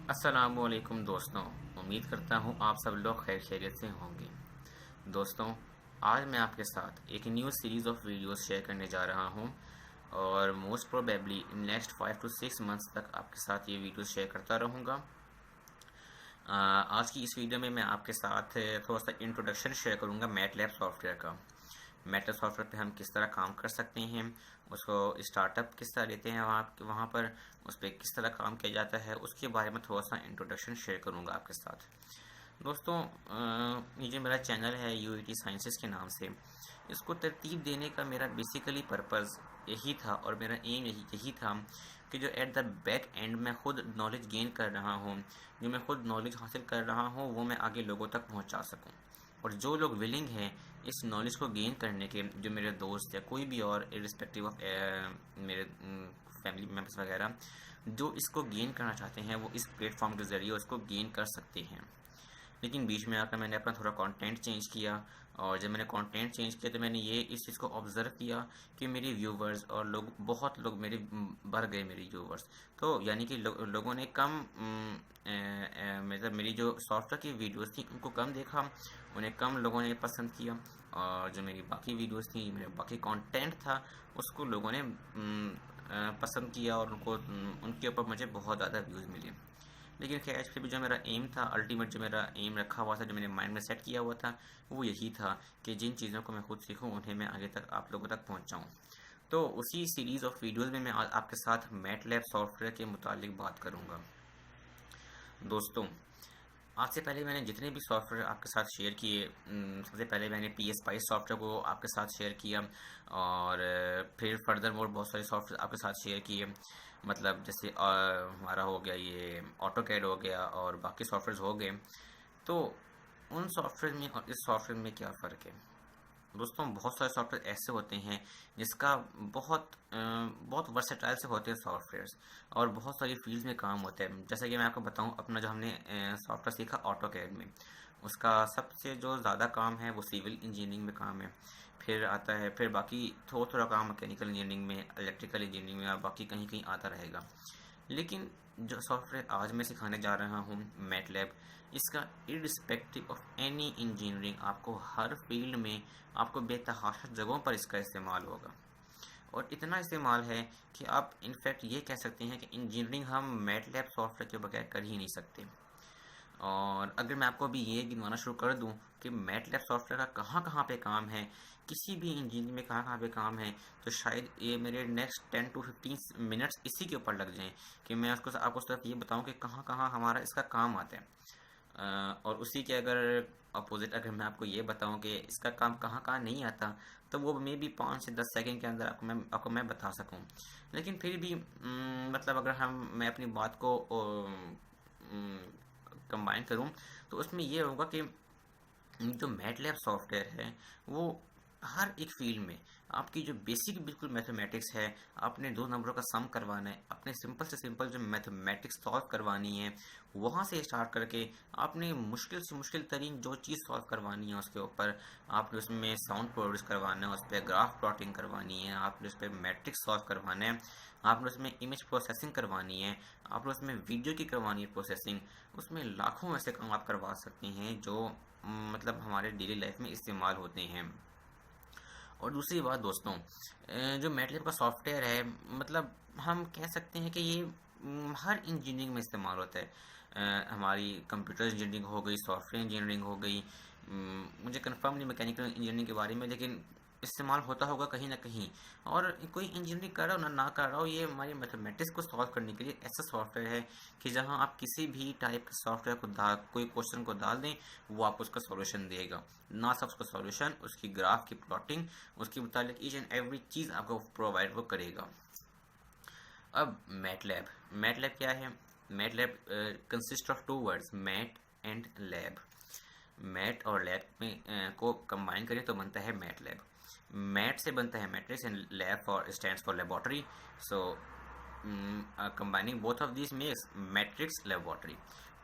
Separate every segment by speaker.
Speaker 1: अस्सलामुअलैकुम दोस्तों। उम्मीद करता हूँ आप सब लोग खैर खैरियत से होंगे। दोस्तों, आज मैं आपके साथ एक new series of videos share करने जा रहा हूँ और most probably in next 5 to 6 months तक आपके साथ ये वीडियोस शेयर करता रहूँगा। आज की इस वीडियो में मैं आपके साथ थोड़ा सा इंट्रोडक्शन शेयर करूँगा मैटलैब सॉफ्टवेयर का। मैटलैब सॉफ्टवेयर पे हम किस तरह काम कर सकते हैं, उसको स्टार्टअप किस तरह लेते हैं वहाँ पर उस पर किस तरह काम किया जाता है, उसके बारे में थोड़ा सा इंट्रोडक्शन शेयर करूँगा आपके साथ। दोस्तों, ये जो मेरा चैनल है यूईटी साइंसेस के नाम से, इसको तरतीब देने का मेरा बेसिकली पर्पज़ यही था और मेरा एम यही था कि जो एट द बैक एंड मैं खुद नॉलेज गेन कर रहा हूँ, जो मैं खुद नॉलेज हासिल कर रहा हूँ, वो मैं आगे लोगों तक पहुँचा सकूँ। और जो लोग विलिंग हैं इस नॉलेज को गेन करने के, जो मेरे दोस्त या कोई भी और इरिस्पेक्टिव ऑफ मेरे फैमिली मेम्बर्स वगैरह जो इसको गेन करना चाहते हैं, वो इस प्लेटफॉर्म के ज़रिए उसको गेन कर सकते हैं। लेकिन बीच में आकर मैंने अपना थोड़ा कंटेंट चेंज किया, और जब मैंने कंटेंट चेंज किया तो मैंने ये इस चीज़ को ऑब्ज़र्व किया कि मेरे व्यूवर्स और बहुत लोग मेरे बढ़ गए मेरे व्यूवर्स। तो यानी कि लोगों ने कम मतलब मेरी जो सॉफ्टवेयर की वीडियोस थी उनको कम देखा, उन्हें कम लोगों ने पसंद किया, और जो मेरी बाकी वीडियोस थी, मेरा बाकी कंटेंट था, उसको लोगों ने पसंद किया और उनके ऊपर मुझे बहुत ज़्यादा व्यूज़ मिले। लेकिन खैर, फिर भी जो मेरा एम था, अल्टीमेट जो मेरा एम रखा हुआ था, जो मैंने माइंड में सेट किया हुआ था, वो यही था कि जिन चीज़ों को मैं खुद सीखूं उन्हें मैं आगे तक आप लोगों तक पहुंचाऊं। तो उसी सीरीज़ ऑफ वीडियोस में मैं आज आपके साथ मैटलैब सॉफ्टवेयर के मुतालिक बात करूंगा। दोस्तों, आज से पहले मैंने जितने भी सॉफ्टवेयर आपके साथ शेयर किए, सबसे पहले मैंने पी एस स्पाइस सॉफ्टवेयर को आपके साथ शेयर किया, और फिर फर्दर मोर बहुत सारे सॉफ्टवेयर आपके साथ शेयर किए। मतलब जैसे हमारा हो गया ये ऑटो कैड हो गया और बाकी सॉफ्टवेयर हो गए। तो उन सॉफ्टवेयर में और इस सॉफ्टवेयर में क्या फ़र्क है? दोस्तों, बहुत सारे सॉफ्टवेयर ऐसे होते हैं जिसका बहुत वर्सेटाइल से होते हैं सॉफ्टवेयर्स, और बहुत सारी फील्ड्स में काम होता है। जैसे कि मैं आपको बताऊं, अपना जो हमने सॉफ्टवेयर सीखा ऑटोकैड में, उसका सबसे जो ज़्यादा काम है वो सिविल इंजीनियरिंग में काम है। फिर आता है, फिर बाकी थोड़ा थोड़ा काम मैकेनिकल इंजीनियरिंग में, इलेक्ट्रिकल इंजीनियरिंग में, और बाकी कहीं कहीं आता रहेगा। लेकिन जो सॉफ्टवेयर आज मैं सिखाने जा रहा हूँ, मैटलैब, इसका इर्रिस्पेक्टिव ऑफ एनी इंजीनियरिंग आपको हर फील्ड में, आपको बेतहाशा जगहों पर इसका इस्तेमाल होगा। और इतना इस्तेमाल है कि आप इनफैक्ट ये कह सकते हैं कि इंजीनियरिंग हम मैटलैब सॉफ्टवेयर के बगैर कर ही नहीं सकते। और अगर मैं आपको अभी ये गिनवाना शुरू कर दूं कि मैटलैब सॉफ्टवेयर का कहाँ कहाँ पे काम है, किसी भी इंजीनियरिंग में कहाँ कहाँ पे काम है, तो शायद ये मेरे नेक्स्ट 10 to 15 मिनट्स इसी के ऊपर लग जाएं कि मैं उसको आपको सिर्फ ये बताऊं कि कहाँ कहाँ हमारा इसका काम आता है। और उसी के अगर अपोजिट अगर मैं आपको ये बताऊं कि इसका काम कहाँ कहाँ नहीं आता, तो वो मे बी 5 से 10 सेकेंड के अंदर आपको मैं बता सकूं। लेकिन फिर भी मतलब अगर मैं अपनी बात को कंबाइन करूं, तो उसमें ये होगा कि जो मैटलैब सॉफ्टवेयर है वो हर एक फील्ड में आपकी जो बेसिक बिल्कुल मैथमेटिक्स है, आपने दो नंबरों का सम करवाना है, आपने सिंपल से सिंपल जो मैथमेटिक्स सॉल्व करवानी है, वहाँ से स्टार्ट करके आपने मुश्किल से मुश्किल तरीन जो चीज़ सॉल्व करवानी है उसके ऊपर, आपने उसमें साउंड प्रोड्यूस करवाना है, उस पर ग्राफ प्लॉटिंग करवानी है, आपने उस पर मैट्रिक्स सॉल्व करवाना है, आपने उसमें इमेज प्रोसेसिंग करवानी है, आपने उसमें वीडियो की करवानी है प्रोसेसिंग, उसमें लाखों ऐसे काम आप करवा सकते हैं जो मतलब हमारे डेली लाइफ में इस्तेमाल होते हैं। और दूसरी बात दोस्तों, जो मैटलैब का सॉफ्टवेयर है, मतलब हम कह सकते हैं कि ये हर इंजीनियरिंग में इस्तेमाल होता है। हमारी कंप्यूटर इंजीनियरिंग हो गई, सॉफ्टवेयर इंजीनियरिंग हो गई, मुझे कंफर्म नहीं मैकेनिकल इंजीनियरिंग के बारे में, लेकिन इस्तेमाल होता होगा कहीं ना कहीं। और कोई इंजीनियरिंग कर रहा हो ना कर रहा हो, ये हमारी मैथमेटिक्स को सॉल्व करने के लिए ऐसा सॉफ्टवेयर है कि जहां आप किसी भी टाइप के सॉफ्टवेयर को कोई क्वेश्चन को डाल दें, वो आपको उसका सॉल्यूशन देगा। ना सिर्फ उसका सॉल्यूशन, उसकी ग्राफ की प्लॉटिंग, उसके मुताबिक ईच एंड एवरी चीज़ आपको प्रोवाइड वो करेगा। अब मैटलैब, मैटलैब क्या है? MATLAB consist of two words, mat and lab. Mat और लैब में को कंबाइन करें तो बनता है मैटलैब। मैट से बनता है matrix and lab for stands for laboratory. So combining both of this makes matrix laboratory.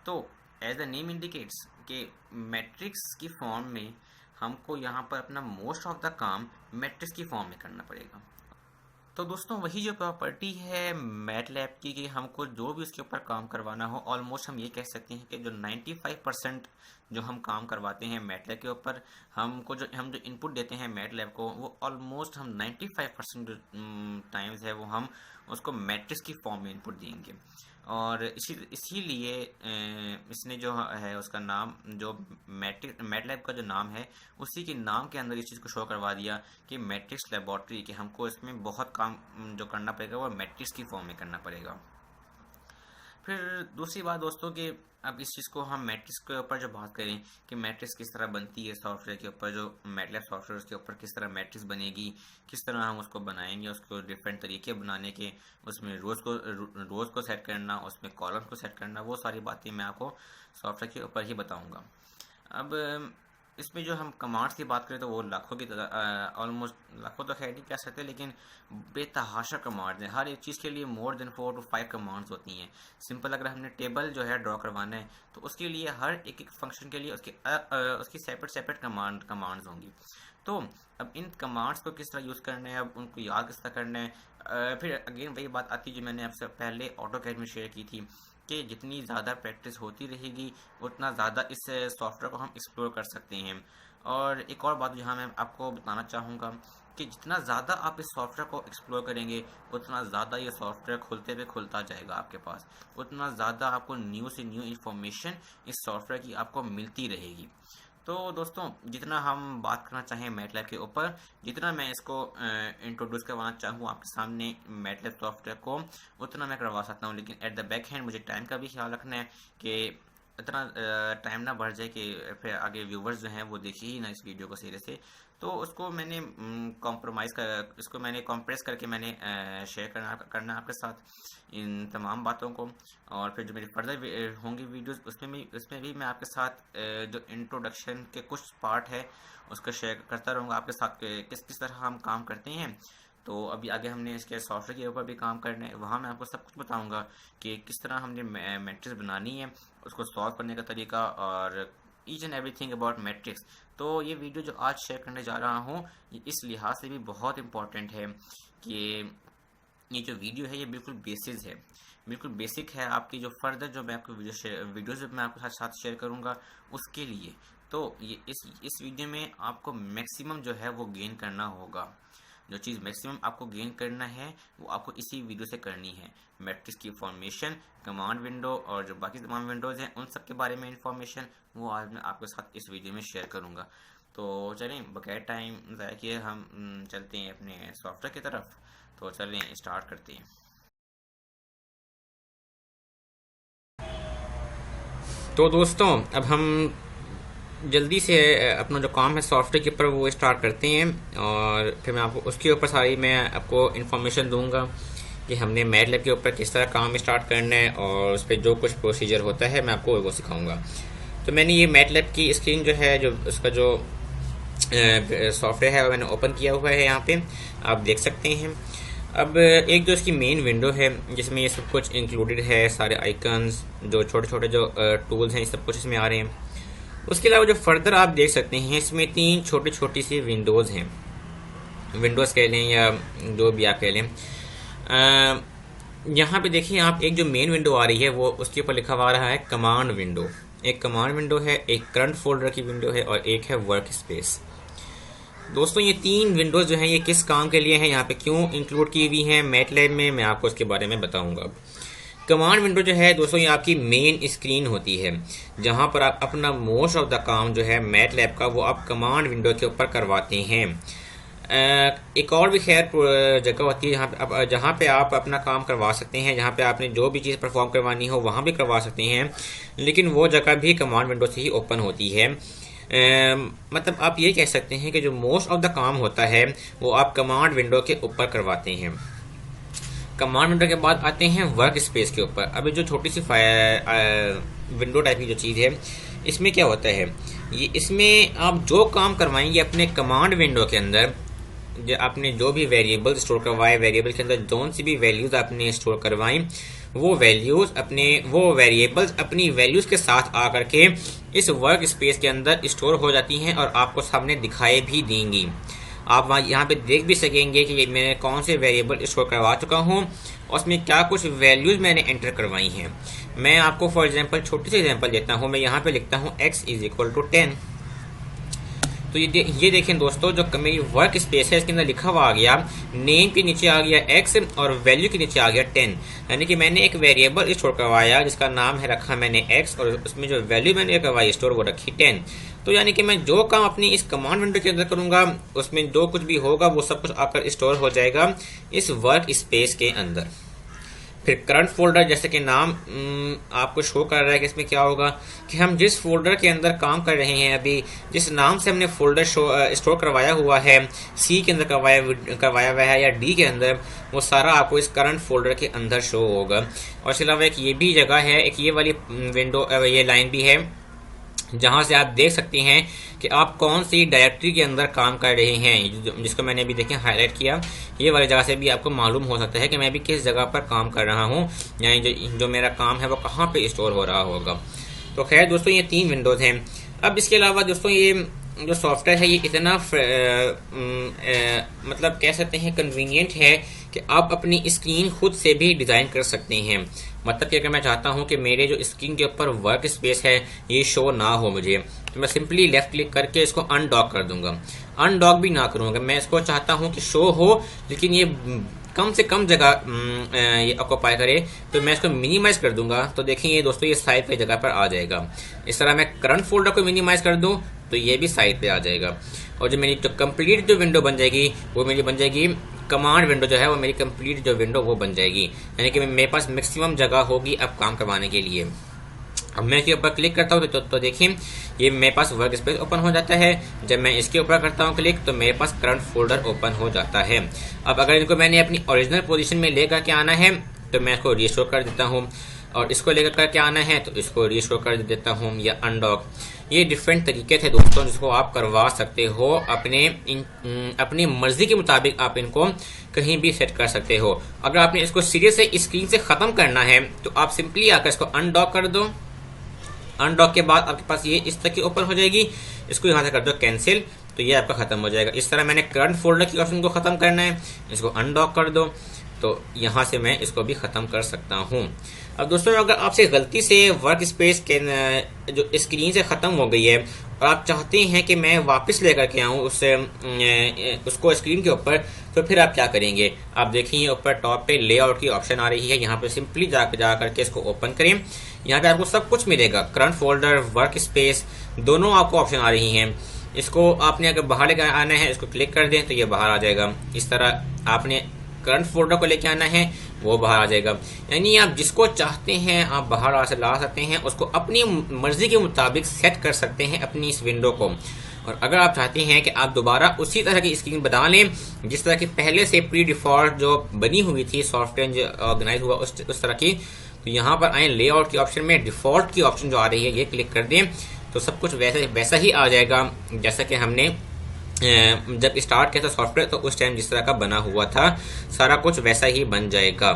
Speaker 1: तो एज द नेम इंडिकेट्स कि मैट्रिक्स की फॉर्म में हमको यहाँ पर अपना मोस्ट ऑफ द काम मैट्रिक्स की फॉर्म में करना पड़ेगा। तो दोस्तों वही जो प्रॉपर्टी है मैटलैब की कि हमको जो भी उसके ऊपर काम करवाना हो, ऑलमोस्ट हम ये कह सकते हैं कि जो 95% जो हम काम करवाते हैं मैटलैब के ऊपर, हमको हम जो इनपुट देते हैं मैटलैब को, वो ऑलमोस्ट हम 95% जो टाइम्स है वो हम उसको मैट्रिक्स की फॉर्म में इनपुट देंगे। और इसीलिए इसने जो है उसका नाम, जो मैटलैब का जो नाम है, उसी के नाम के अंदर इस चीज़ को शो करवा दिया कि मैट्रिक्स लेबोरेटरी, कि हमको इसमें बहुत काम जो करना पड़ेगा वो मैट्रिक्स की फॉर्म में करना पड़ेगा। फिर दूसरी बात दोस्तों कि अब इस चीज़ को हम मैट्रिक्स के ऊपर जो बात करें कि मैट्रिक्स किस तरह बनती है सॉफ्टवेयर के ऊपर, जो मैटलैब सॉफ्टवेयर उसके ऊपर किस तरह मैट्रिक्स बनेगी, किस तरह हम उसको बनाएंगे, उसको डिफरेंट तरीके बनाने के, उसमें रोज़ को सेट करना, उसमें कॉलम को सेट करना, वो सारी बातें मैं आपको सॉफ्टवेयर के ऊपर ही बताऊँगा। अब इसमें जो हम कमांड्स की बात करें तो वो लाखों की ऑलमोस्ट, लाखों तो खैर नहीं कह सकते, लेकिन बेतहाशा कमांड्स हैं। हर एक चीज़ के लिए मोर देन 4 to 5 कमांड्स होती हैं। सिंपल अगर हमने टेबल जो है ड्रॉ करवाना है तो उसके लिए हर एक फंक्शन के लिए उसकी सेपरेट कमांड्स होंगी। तो अब इन कमांड्स को किस तरह यूज़ करना है, अब उनको याद किस तरह करना है। फिर अगेन वही बात आती है जो मैंने आपसे पहले ऑटोकैड में शेयर की थी कि जितनी ज़्यादा प्रैक्टिस होती रहेगी उतना ज़्यादा इस सॉफ्टवेयर को हम एक्सप्लोर कर सकते हैं। और एक और बात जहाँ मैं आपको बताना चाहूँगा कि जितना ज़्यादा आप इस सॉफ्टवेयर को एक्सप्लोर करेंगे उतना ज़्यादा ये सॉफ्टवेयर खुलते हुए खुलता जाएगा आपके पास, उतना ज़्यादा आपको न्यू से न्यू इन्फॉर्मेशन इस सॉफ्टवेयर की आपको मिलती रहेगी। तो दोस्तों जितना हम बात करना चाहें मैटलैब के ऊपर, जितना मैं इसको इंट्रोड्यूस करवाना चाहूँ आपके सामने मैटलैब सॉफ्टवेयर को, उतना मैं करवा सकता हूँ। लेकिन एट द बैक हैंड मुझे टाइम का भी ख्याल रखना है कि इतना टाइम ना बढ़ जाए कि फिर आगे व्यूवर्स जो हैं वो देखे ही ना इस वीडियो को सीधे से। तो उसको मैंने इसको मैंने कॉम्प्रेस करके मैंने शेयर करना आपके साथ इन तमाम बातों को। और फिर जो मेरी फर्दर होंगी वीडियोस उसमें भी मैं आपके साथ जो इंट्रोडक्शन के कुछ पार्ट है उसको शेयर करता रहूँगा आपके साथ किस तरह हम काम करते हैं। तो अभी आगे हमने इसके सॉफ्टवेयर के ऊपर भी काम करना है, वहाँ मैं आपको सब कुछ बताऊँगा कि किस तरह हमने मैट्रिक्स बनानी है, उसको सॉल्व करने का तरीका और each and everything about matrix. तो ये वीडियो जो आज शेयर करने जा रहा हूँ ये इस लिहाज से भी बहुत इम्पॉर्टेंट है कि ये जो वीडियो है ये बिल्कुल बेसिक है आपकी जो फर्दर जो मैं आपको वीडियोज़ मैं आपके साथ शेयर करूँगा उसके लिए। तो ये इस वीडियो में आपको मैक्सिमम जो है वो गेन करना होगा। जो चीज़ मैक्सिमम आपको गेन करना है वो आपको इसी वीडियो से करनी है। मैट्रिक्स की फॉर्मेशन, कमांड विंडो और जो बाकी तमाम विंडोज़ हैं उन सब के बारे में इंफॉर्मेशन वो आज मैं आपके साथ इस वीडियो में शेयर करूँगा। तो चलें बगैर टाइम ज़ाया किए हम चलते हैं अपने सॉफ्टवेयर की तरफ। तो चलें स्टार्ट करते हैं। तो दोस्तों अब हम जल्दी से अपना जो काम है सॉफ्टवेयर के ऊपर वो स्टार्ट करते हैं और फिर मैं आपको उसके ऊपर सारी मैं आपको इन्फॉर्मेशन दूंगा कि हमने मैटलैब के ऊपर किस तरह काम स्टार्ट करना है और उस पर जो कुछ प्रोसीजर होता है मैं आपको वो सिखाऊंगा। तो मैंने ये मैटलैब की स्क्रीन जो है जो उसका जो सॉफ्टवेयर है वो मैंने ओपन किया हुआ है, यहाँ पे आप देख सकते हैं। अब एक जो इसकी मेन विंडो है जिसमें ये सब कुछ इंक्लूडेड है, सारे आइकन्स जो छोटे छोटे जो टूल्स हैं ये सब कुछ इसमें आ रहे हैं। उसके अलावा जो फर्दर आप देख सकते हैं इसमें 3 छोटी सी विंडोज़ हैं, विंडोज़ कह लें या जो भी आप कह लें। यहाँ पे देखिए आप एक जो मेन विंडो आ रही है वो उसके ऊपर लिखा हुआ रहा है कमांड विंडो। एक कमांड विंडो है, एक करंट फोल्डर की विंडो है और एक है वर्क स्पेस। दोस्तों ये 3 विंडोज़ जो हैं ये किस काम के लिए हैं, यहाँ पे क्यों इंक्लूड की हुई हैं मैटलैब में, मैं आपको उसके बारे में बताऊँगा। अब कमांड विंडो जो है दोस्तों ये आपकी मेन स्क्रीन होती है जहां पर आप अपना मोस्ट ऑफ द काम जो है मैटलैब का वो आप कमांड विंडो के ऊपर करवाते हैं। एक और भी खैर जगह होती है जहां पे आप अपना काम करवा सकते हैं, जहां पे आपने जो भी चीज़ परफॉर्म करवानी हो वहां भी करवा सकते हैं, लेकिन वो जगह भी कमांड विंडो से ही ओपन होती है। मतलब आप ये कह सकते हैं कि जो मोस्ट ऑफ द काम होता है वो आप कमांड विंडो के ऊपर करवाते हैं। कमांड विंडो के बाद आते हैं वर्क स्पेस के ऊपर। अभी जो छोटी सी विंडो टाइप की जो चीज़ है इसमें क्या होता है, ये इसमें आप जो काम करवाएंगे अपने कमांड विंडो के अंदर, आपने जो भी वेरिएबल स्टोर करवाए, वेरिएबल के अंदर जो सी भी वैल्यूज़ आपने स्टोर करवाई वो वेरिएबल्स अपनी वैल्यूज़ के साथ आकर के इस वर्क स्पेस के अंदर स्टोर हो जाती हैं और आपको सामने दिखाई भी देंगी। आप वहाँ यहाँ पे देख भी सकेंगे कि मैंने कौन से वेरिएबल स्टोर करवा चुका हूँ और उसमें क्या कुछ वैल्यूज़ मैंने एंटर करवाई हैं। मैं आपको फॉर एग्जांपल छोटी सी एग्जांपल देता हूँ। मैं यहाँ पे लिखता हूँ x इज इक्वल टू 10। तो ये देखें दोस्तों, जो मेरी वर्क स्पेस है इसके अंदर लिखा हुआ आ गया, नेम के नीचे आ गया x और वैल्यू के नीचे आ गया 10। यानी कि मैंने एक वेरिएबल स्टोर करवाया जिसका नाम है रखा मैंने x और उसमें जो वैल्यू मैंने करवाई स्टोर वो रखी 10। तो यानी कि मैं जो काम अपनी इस कमांड विंडो के अंदर करूंगा उसमें जो कुछ भी होगा वो सब कुछ आकर स्टोर हो जाएगा इस वर्क स्पेस के अंदर। फिर करंट फोल्डर, जैसे कि नाम आपको शो कर रहा है कि इसमें क्या होगा कि हम जिस फोल्डर के अंदर काम कर रहे हैं, अभी जिस नाम से हमने फोल्डर स्टोर करवाया हुआ है, सी के अंदर करवाया हुआ है या डी के अंदर, वो सारा आपको इस करंट फोल्डर के अंदर शो होगा। और इसके अलावा एक ये भी जगह है, एक ये वाली विंडो ये लाइन भी है जहां से आप देख सकते हैं कि आप कौन सी डायरेक्टरी के अंदर काम कर रहे हैं, जिसको मैंने अभी देखें हाईलाइट किया। ये वाली जगह से भी आपको मालूम हो सकता है कि मैं भी किस जगह पर काम कर रहा हूं, यानी जो मेरा काम है वो कहाँ पे स्टोर हो रहा होगा। तो खैर दोस्तों, ये 3 विंडोज़ हैं। अब इसके अलावा दोस्तों ये जो सॉफ्टवेयर है ये इतना मतलब कह सकते हैं कन्वीनियंट है कि आप अपनी स्क्रीन खुद से भी डिज़ाइन कर सकते हैं। मतलब कि अगर मैं चाहता हूं कि मेरे जो स्क्रीन के ऊपर वर्क स्पेस है ये शो ना हो मुझे, तो मैं सिंपली लेफ्ट क्लिक करके इसको अनडॉक कर दूंगा। अनडॉक भी ना करूंगा, मैं इसको चाहता हूं कि शो हो लेकिन ये कम से कम जगह ये ऑक्यूपाई करे, तो मैं इसको मिनिमाइज कर दूंगा। तो देखेंगे दोस्तों ये साइड पे जगह पर आ जाएगा। इस तरह मैं करंट फोल्डर को मिनिमाइज कर दूं तो ये भी साइड पे आ जाएगा। और जो मेरी जो कंप्लीट जो विंडो बन जाएगी वो मेरी बन जाएगी कमांड विंडो, जो है वो मेरी कंप्लीट जो विंडो वो बन जाएगी। यानी कि मेरे पास मैक्सिमम जगह होगी अब काम करवाने के लिए। अब मैं इसके ऊपर क्लिक करता हूँ तो देखिए ये मेरे पास वर्क स्पेस ओपन हो जाता है। जब मैं इसके ऊपर करता हूँ क्लिक तो मेरे पास करंट फोल्डर ओपन हो जाता है। अब अगर इनको मैंने अपनी ओरिजिनल पोजीशन में लेकर के आना है तो मैं इसको रीस्टोर कर देता हूँ, और इसको लेकर करके आना है तो इसको रीस्टोर कर देता हूँ या अनडॉक। ये डिफरेंट तरीके थे दोस्तों जिसको आप करवा सकते हो अपनी मर्जी के मुताबिक। आप इनको कहीं भी सेट कर सकते हो। अगर आपने इसको सीरियस से स्क्रीन से खत्म करना है तो आप सिंपली आकर इसको अनडॉक कर दो। अनडॉक के बाद आपके पास ये इस तक की ओपन हो जाएगी। इसको यहाँ से कर दो कैंसिल, तो ये आपका खत्म हो जाएगा। इस तरह मैंने करंट फोल्डर की ऑप्शन को खत्म करना है, इसको अनडॉक कर दो तो यहाँ से मैं इसको भी खत्म कर सकता हूँ। अब दोस्तों, अगर आपसे गलती से वर्क स्पेस के जो स्क्रीन से खत्म हो गई है और आप चाहते हैं कि मैं वापस लेकर के आऊँ उसको स्क्रीन के ऊपर, तो फिर आप क्या करेंगे? आप देखिए ऊपर टॉप पे लेआउट की ऑप्शन आ रही है, यहाँ पे सिंपली जा करके इसको ओपन करें। यहाँ पे आपको सब कुछ मिलेगा, करंट फोल्डर, वर्क स्पेस, दोनों आपको ऑप्शन आ रही हैं। इसको आपने अगर बाहर लेकर आना है इसको क्लिक कर दें तो ये बाहर आ जाएगा। इस तरह आपने करंट फोल्डर को लेके आना है वो बाहर आ जाएगा। यानी आप जिसको चाहते हैं आप बाहर से ला सकते हैं, उसको अपनी मर्जी के मुताबिक सेट कर सकते हैं अपनी इस विंडो को। और अगर आप चाहते हैं कि आप दोबारा उसी तरह की स्क्रीन बना लें जिस तरह की पहले से प्री डिफॉल्ट जो बनी हुई थी, सॉफ्टवेयर जो ऑर्गेनाइज हुआ उस तरह की, तो यहाँ पर आए लेआउट की ऑप्शन में डिफॉल्ट की ऑप्शन जो आ रही है ये क्लिक कर दें तो सब कुछ वैसा ही आ जाएगा जैसा कि हमने जब स्टार्ट किया था सॉफ्टवेयर, तो उस टाइम जिस तरह का बना हुआ था सारा कुछ वैसा ही बन जाएगा।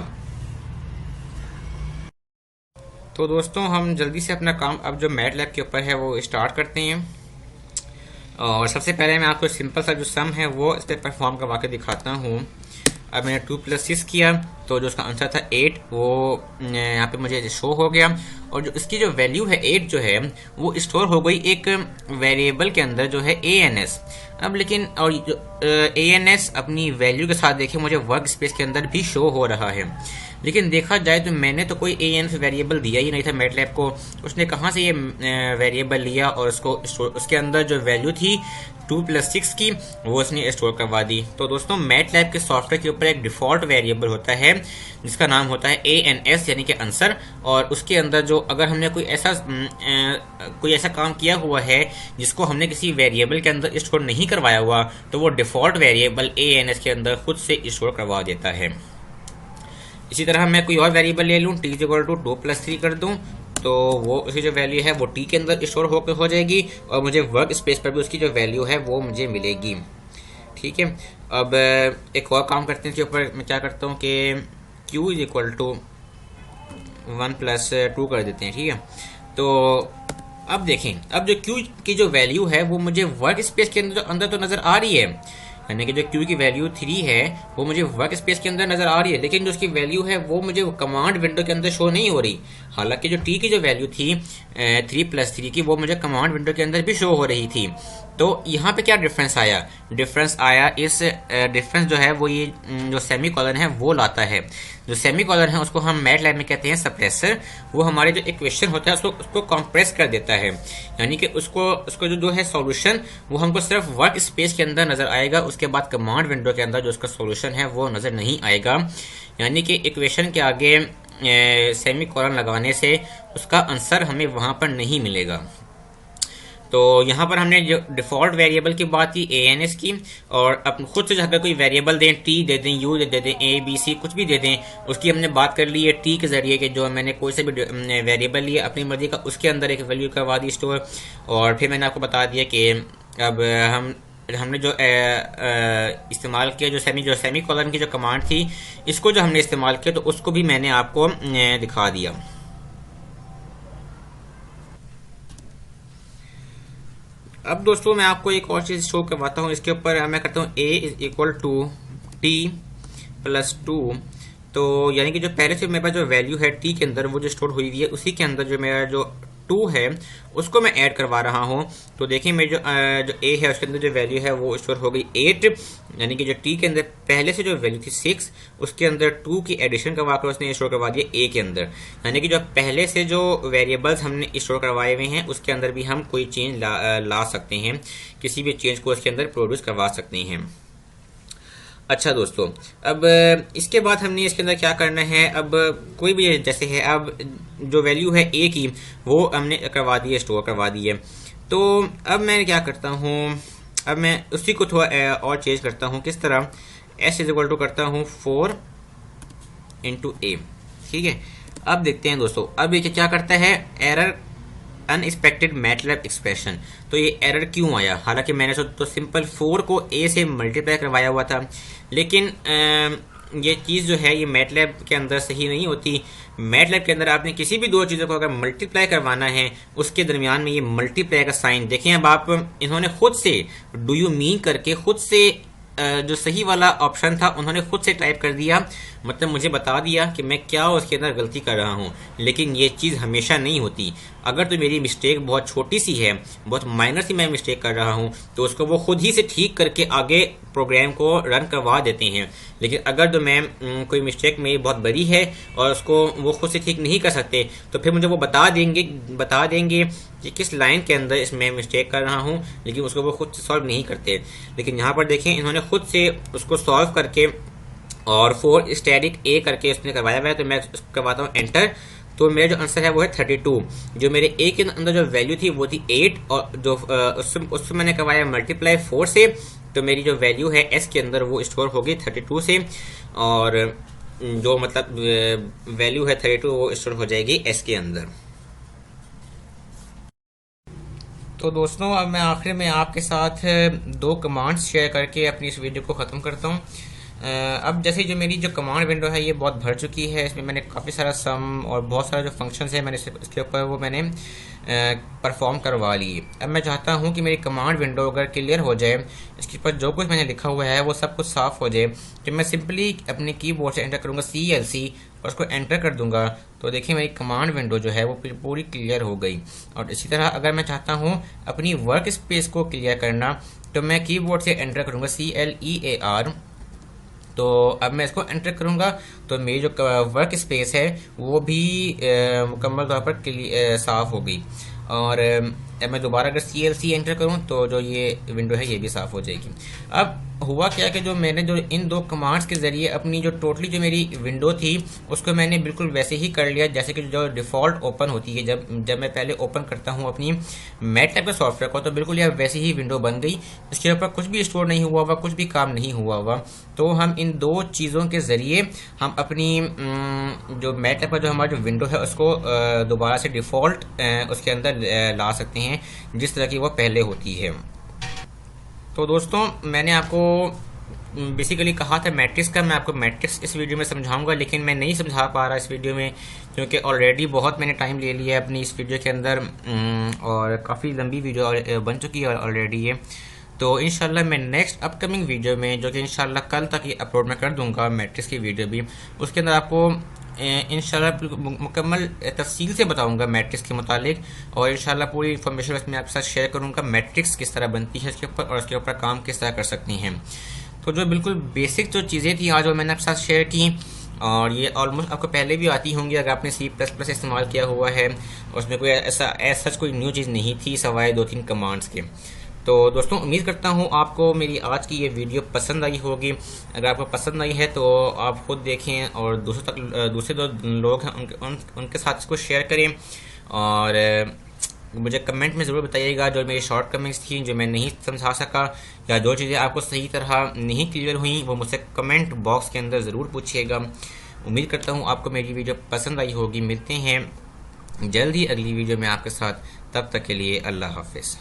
Speaker 1: तो दोस्तों, हम जल्दी से अपना काम अब जो मैटलैब के ऊपर है वो स्टार्ट करते हैं। और सबसे पहले मैं आपको सिंपल सा जो सम है वो इस पर परफॉर्म करवा के दिखाता हूँ। अब मैंने 2 + 6 किया तो जो उसका आंसर था 8 वो यहाँ पे मुझे शो हो गया। और जो इसकी जो वैल्यू है 8 जो है वो स्टोर हो गई एक वेरिएबल के अंदर जो है ANS। अब लेकिन और जो ANS अपनी वैल्यू के साथ देखिए मुझे वर्क स्पेस के अंदर भी शो हो रहा है। लेकिन देखा जाए तो मैंने तो कोई ANS वेरिएबल दिया ही नहीं था मैटलैब को। उसने कहाँ से ये वेरिएबल लिया और उसके अंदर जो वैल्यू थी 2 + 6 की वो उसने स्टोर करवा दी। तो दोस्तों, मैटलैब के सॉफ्टवेयर के ऊपर एक डिफॉल्ट वेरिएबल होता है जिसका नाम होता है ANS यानी कि आंसर। और उसके अंदर जो अगर हमने कोई ऐसा काम किया हुआ है जिसको हमने किसी वेरिएबल के अंदर स्टोर नहीं करवाया हुआ तो वो डिफॉल्ट वेरिएबल ANS के अंदर खुद से स्टोर करवा देता है। इसी तरह मैं कोई और वेरिएबल ले लूँ, t = 2 + 3 कर दूँ तो वो उसकी जो वैल्यू है वो t के अंदर स्टोर होकर हो जाएगी और मुझे वर्क स्पेस पर भी उसकी जो वैल्यू है वो मुझे मिलेगी। ठीक है, अब एक और काम करते हैं इसके ऊपर। मैं क्या करता हूँ कि q = 1 + 2 कर देते हैं। ठीक है, तो अब देखें, अब जो q की जो वैल्यू है वो मुझे वर्क स्पेस के अंदर तो नज़र आ रही है, यानी कि जो Q की वैल्यू 3 है वो मुझे वर्क स्पेस के अंदर नजर आ रही है, लेकिन जो उसकी वैल्यू है वो मुझे कमांड विंडो के अंदर शो नहीं हो रही। हालांकि जो T की जो वैल्यू थी 3+3 की, वो मुझे कमांड विंडो के अंदर भी शो हो रही थी। तो यहाँ पे क्या डिफरेंस आया? इस डिफरेंस जो है वो ये जो सेमी कॉलन है वो लाता है। जो सेमी कॉलन है उसको हम मैटलैब में कहते हैं सप्रेसर। वो हमारे जो इक्वेशन होता है उसको कंप्रेस कर देता है, यानी कि उसको जो है सॉल्यूशन वो हमको सिर्फ वर्क स्पेस के अंदर नजर आएगा, उसके बाद कमांड विंडो के अंदर जो उसका सॉल्यूशन है वो नजर नहीं आएगा। यानी कि इक्वेशन के आगे सेमी कॉलन लगाने से उसका आंसर हमें वहां पर नहीं मिलेगा। तो यहाँ पर हमने जो डिफ़ॉल्ट वेरिएबल की बात की ANS की, और अब खुद से अगर कोई वेरिएबल दें, T दे दें, U दे दें, ABC कुछ भी दे दें, उसकी हमने बात कर ली है T के ज़रिए कि जो मैंने कोई से भी वेरिएबल लिया अपनी मर्जी का, उसके अंदर एक वैल्यू करवा दी स्टोर। और फिर मैंने आपको बता दिया कि अब हमने जो इस्तेमाल किया जो सेमी कॉलन की जो कमांड थी, इसको जो हमने इस्तेमाल किया तो उसको भी मैंने आपको दिखा दिया। अब दोस्तों मैं आपको एक और चीज़ शो करवाता हूँ। इसके ऊपर मैं करता हूँ A=T+2। तो यानी कि जो पहले से मेरे पास जो वैल्यू है T के अंदर वो जो स्टोर हुई हुई है, उसी के अंदर जो मेरा जो 2 है उसको मैं ऐड करवा रहा हूँ। तो देखिए मेरी जो A है उसके अंदर जो वैल्यू है वो स्टोर हो गई 8, यानी कि जो T के अंदर पहले से जो वैल्यू थी 6, उसके अंदर 2 की एडिशन करवा कर उसने स्टोर करवा दिया A के अंदर। यानी कि जो पहले से जो वेरिएबल्स हमने स्टोर करवाए हुए हैं उसके अंदर भी हम कोई चेंज ला सकते हैं, किसी भी चेंज को उसके अंदर प्रोड्यूस करवा सकते हैं। अच्छा दोस्तों, अब इसके बाद हमने इसके अंदर क्या करना है, अब कोई भी जैसे है, अब जो वैल्यू है A की वो हमने करवा दी है, स्टोर करवा दी है। तो अब मैं क्या करता हूँ, अब मैं उसी को थोड़ा और चेंज करता हूँ। किस तरह? S करता हूँ 4 × A। ठीक है, अब देखते हैं दोस्तों, अब ये क्या करता है, एरर अनएक्सपेक्टेड मैटलैब एक्सप्रेशन। तो ये एरर क्यों आया? हालांकि मैंने तो सिंपल 4 को A से मल्टीप्लाई करवाया हुआ था, लेकिन ये चीज़ जो है ये मैटलैब के अंदर सही नहीं होती। मैटलैब के अंदर आपने किसी भी दो चीज़ों को अगर मल्टीप्लाई करवाना है, उसके दरमियान में ये मल्टीप्लाई का साइन देखें। अब आप इन्होंने खुद से डू यू मीन करके खुद से जो सही वाला ऑप्शन था उन्होंने खुद से टाइप कर दिया, मतलब मुझे बता दिया कि मैं क्या उसके अंदर गलती कर रहा हूँ। लेकिन ये चीज़ हमेशा नहीं होती। अगर तो मेरी मिस्टेक बहुत छोटी सी है, बहुत माइनर सी मैं मिस्टेक कर रहा हूँ, तो उसको वो खुद ही से ठीक करके आगे प्रोग्राम को रन करवा देते हैं। लेकिन अगर तो मैं कोई मिस्टेक मेरी बहुत बड़ी है और उसको वो खुद से ठीक नहीं कर सकते, तो फिर मुझे वो बता देंगे कि किस लाइन के अंदर इसमें मिस्टेक कर रहा हूँ, लेकिन उसको वो खुद से सॉल्व नहीं करते। लेकिन यहाँ पर देखें, इन्होंने खुद से उसको सॉल्व करके और 4 स्टैटिक A करके उसने करवाया हुआ है। तो मैं करवाता हूँ एंटर। तो मेरा जो आंसर है वो है 32। जो मेरे A के अंदर जो वैल्यू थी वो थी 8, और जो उससे मैंने करवाया मल्टीप्लाई 4 से, तो मेरी जो वैल्यू है S के अंदर वो स्टोर हो गई 32 से, और जो मतलब वैल्यू है 32 वो स्टोर हो जाएगी S के अंदर। तो दोस्तों, अब मैं आखिर में आपके साथ 2 कमांड्स शेयर करके अपनी इस वीडियो को ख़त्म करता हूँ। अब जैसे जो मेरी जो कमांड विंडो है ये बहुत भर चुकी है, इसमें मैंने काफ़ी सारा सम और बहुत सारा जो फंक्शंस है मैंने इसके ऊपर वो मैंने परफॉर्म करवा लिए। अब मैं चाहता हूँ कि मेरी कमांड विंडो अगर क्लियर हो जाए, इसके ऊपर जो कुछ मैंने लिखा हुआ है वो सब कुछ साफ़ हो जाए, तो मैं सिंपली अपने कीबोर्ड से एंटर करूँगा CLC और उसको एंटर कर दूंगा। तो देखिए मेरी कमांड विंडो जो है वो पूरी क्लियर हो गई। और इसी तरह अगर मैं चाहता हूँ अपनी वर्क स्पेस को क्लियर करना, तो मैं कीबोर्ड से एंटर करूँगा CLEAR। तो अब मैं इसको एंटर करूँगा तो मेरी जो वर्क स्पेस है वो भी मुकम्मल तौर पर साफ़ हो गई। और अब मैं दोबारा अगर CLC एंटर करूँ तो जो ये विंडो है ये भी साफ़ हो जाएगी। अब हुआ क्या कि जो मैंने जो इन 2 कमांड्स के ज़रिए अपनी जो टोटली जो मेरी विंडो थी उसको मैंने बिल्कुल वैसे ही कर लिया जैसे कि जो डिफ़ॉल्ट ओपन होती है। जब मैं पहले ओपन करता हूँ अपनी मैटलैब के सॉफ्टवेयर को, तो बिल्कुल यह वैसी ही विंडो बन गई। इसके ऊपर कुछ भी स्टोर नहीं हुआ हुआ, कुछ भी काम नहीं हुआ हुआ। तो हम इन 2 चीज़ों के ज़रिए हम अपनी जो मैटलैब का जो हमारा जो विंडो है उसको दोबारा से डिफ़ॉल्ट उसके अंदर ला सकते हैं जिस तरह की वो पहले होती है। तो दोस्तों, मैंने आपको बेसिकली कहा था मैट्रिक्स का, मैं आपको मैट्रिक्स इस वीडियो में समझाऊंगा, लेकिन मैं नहीं समझा पा रहा इस वीडियो में क्योंकि ऑलरेडी बहुत मैंने टाइम ले लिया है अपनी इस वीडियो के अंदर, और काफ़ी लंबी वीडियो बन चुकी है ऑलरेडी ये। तो इंशाल्लाह मैं नेक्स्ट अपकमिंग वीडियो में, जो कि इंशाल्लाह कल तक ही अपलोड मैं कर दूंगा मैट्रिक्स की वीडियो भी, उसके अंदर आपको इंशाल्लाह मुकम्मल तफसील से बताऊंगा मैट्रिक्स के मुतालिक, और इंशाल्लाह पूरी इन्फॉर्मेशन उसमें आपके साथ शेयर करूंगा मैट्रिक्स किस तरह बनती है इसके ऊपर, और उसके ऊपर काम किस तरह कर सकती हैं। तो जो बिल्कुल बेसिक जो चीज़ें थी आज वो मैंने आपके साथ शेयर की, और ये ऑलमोस्ट आपको पहले भी आती होंगी अगर आपने C++ इस्तेमाल किया हुआ है। उसमें कोई ऐसा सच कोई न्यू चीज़ नहीं थी सिवाय 2-3 कमांड्स के। तो दोस्तों उम्मीद करता हूँ आपको मेरी आज की ये वीडियो पसंद आई होगी। अगर आपको पसंद आई है तो आप खुद देखें और दूसरे जो लोग हैं उनके साथ इसको शेयर करें, और मुझे कमेंट में ज़रूर बताइएगा जो मेरी शॉर्ट कमेंट्स थी, जो मैं नहीं समझा सका, या जो चीज़ें आपको सही तरह नहीं क्लियर हुई, वो मुझसे कमेंट बॉक्स के अंदर ज़रूर पूछिएगा। उम्मीद करता हूँ आपको मेरी वीडियो पसंद आई होगी। मिलते हैं जल्द ही अगली वीडियो में आपके साथ, तब तक के लिए अल्लाह हाफिज़।